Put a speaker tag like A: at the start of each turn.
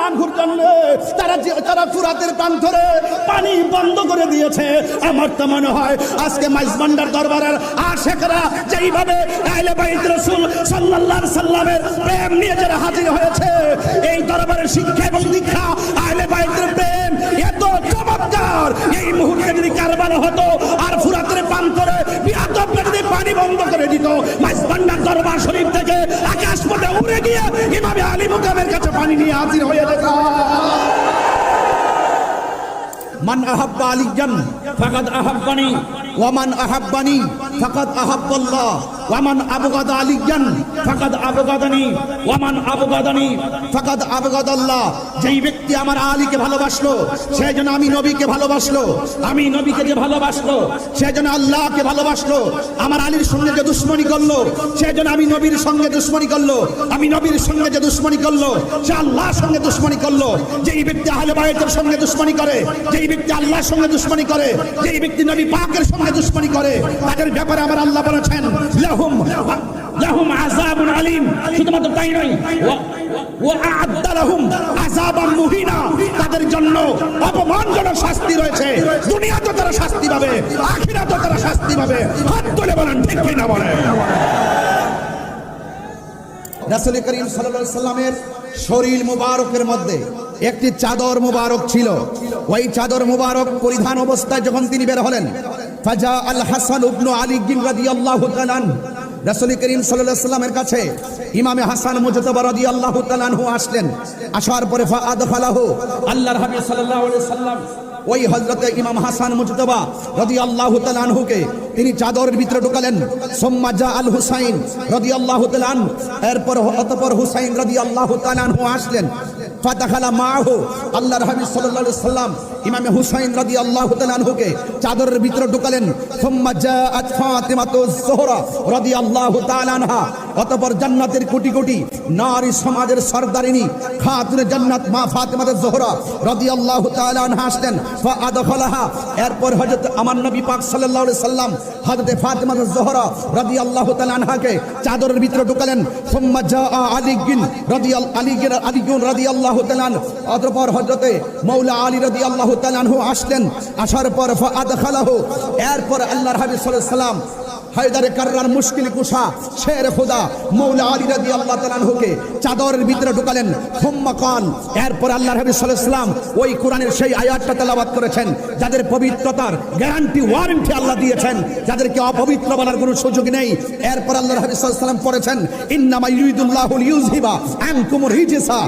A: তাআলা আনহুর জন্য তারা ফুরাতের প্রান্তরে পানি বন্ধ করে দিয়েছে। আমার তো মনে হয় আজকে মাইজভান্ডার দরবারের আশিকরা যেইভাবে আহলে বাইত রাসূল সাল্লাল্লাহু আলাইহি সাল্লামের প্রেম নিয়ে যারা হাজির হয়েছে, এই দরবারের শিক্ষা এবং দীক্ষা আহলে বাইতের প্রেম এত চমৎকার, এই মুহূর্তে যদি কারবালা হতো আর ফুরাতের প্রান্তরে বিয়াদবরা যদি পানি বন্ধ করে দিত, মাইজভান্ডার দরবার শরীফ থেকে আকাশ পথে উড়ে গিয়ে ইমাম আলী মুকামের কাছে পানি নিয়ে হাজির হয়ে যেত। মান আহাব্বা আলিয়ান ফাকাদ আহাব্বানি ওয়া মান আহাব্বানি ফাকাদ আহাব্বাল্লাহ ওয়া মান আবগাদা আলিয়ান ফাকাদ আবগাদানি ওয়া মান আবগাদানি ফাকাদ আবগাদাল্লাহ। যেই ব্যক্তি আমার আলীকে ভালোবাসলো সেই জন্য আমি নবীকে ভালোবাসলো, আমি নবীকে যে ভালোবাসলো সেই জন্য আল্লাহকে ভালোবাসলো। আমার আলীর সঙ্গে যে দুশমনি করলো সেই জন্য আমি নবীর সঙ্গে দুশমনি করলো, আমি নবীর সঙ্গে যে দুশমনি করলো সে আল্লাহর সঙ্গে দুশমনি করলো। যেই ব্যক্তি আহলে বাইতের সঙ্গে দুশমনি করে, যেই ব্যক্তি আল্লাহর সঙ্গে দুশমনি করে, যেই ব্যক্তি নবী পাকের সঙ্গে দুশমনি করে, তাদের ব্যাপারে আমার আল্লাহ বলেছেন লাহুম আযাবুন আলীম। শুধুমাত্র তাই নয়, ওয়া আ'আদ্দা লাহুম আযাবাম মুহিনা, তাদের জন্য অপমানজনক শাস্তি রয়েছে। দুনিয়াতেও তারা শাস্তি পাবে, আখিরাতেও তারা শাস্তি পাবে। হাত তুলে বলেন ঠিক কি না বলেন। রাসূল করিম সাল্লাল্লাহু আলাইহি সাল্লামের শরীর মুবারকের মধ্যে একটি চাদর মুবারক ছিল। ওই চাদর মুবারক পরিধান অবস্থায় যখন তিনি বের হলেন, ফাজা আল হাসান ইবনে আলী রাদিয়াল্লাহু তাআলা আনহু, রাসূল করিম সাল্লাল্লাহু আলাইহি সাল্লামের কাছে ইমামে হাসান মুজতাবা রাদিয়াল্লাহু তাআলা আনহু আসলেন। আসার পরে ফাআদখালাহু, আল্লাহর হাবিব সাল্লাল্লাহু আলাইহি সাল্লাম ওই হযরতে ইমাম হাসান মুজতাবা রাদিয়াল্লাহু তাআলা আনহুকে তিনি চাদরের ভিতরে ঢুকালেন। সুম্মা জা আল হুসাইন রাদিয়াল্লাহু তাআলা আনহু, এরপর অতঃপর হুসাইন রাদিয়াল্লাহু তাআলা আনহু আসলেন। ফাদাখালা মাহু, আল্লাহর হাবিব সাল্লাল্লাহু আলাইহি সাল্লাম ইমামে হুসাইন রাদিয়াল্লাহু তাআলা আনহুকে চাদরের ভিতরে ঢুকালেন। সুম্মা জাআত ফাতিমাতুজ যোহরা রাদিয়াল্লাহু তাআলা আনহা, অতঃপর জান্নাতের কোটি কোটি নারী সমাজের সরদারিনী খাতুনে জান্নাত মা ফাতিমাতুজ যোহরা রাদিয়াল্লাহু তাআলা আনহা আসলেন। ফাআদখালাহা, এরপর হযরত আমার নবী পাক সাল্লাল্লাহু আলাইহি সাল্লাম হযরত ফাতিমাতুজ যোহরা রাদিয়াল্লাহু তাআলা আনহাকে চাদরের ভিতরে ঢুকালেন। সুম্মা জাআ আলী রাদিয়াল্লাহু তাআলা, অতঃপর হযরতে মাওলা আলী রাদিয়াল্লাহু তাআলা আনহু আসলেন। আসার পর ফাআদখালাহু, এরপর আল্লাহর হাবিব সাল্লাল্লাহু আলাইহি সাল্লাম হায়দারে কাররার মুশকিল কুশা শের খোদা মাওলা আলী রাদিয়াল্লাহু তাআলা আনহুকে চাদরের ভিতরে ঢুকালেন। সুম্মা কাল, এরপর আল্লাহর হাবিব সাল্লাল্লাহু আলাইহি সাল্লাম ওই কোরআনের সেই আয়াতটা তেলাওয়াত করেছেন যাদের পবিত্রতার গ্যারান্টি ওয়ারেন্টি আল্লাহ দিয়েছেন, যাদেরকে অপবিত্র বলার কোনো সুযোগ নেই। এরপর আল্লাহর হাবিব সাল্লাল্লাহু আলাইহি সাল্লাম পড়েছেন ইন্নামা ইউরিদুল্লাহু লিইউযহিবা আনকুমুর রিজসা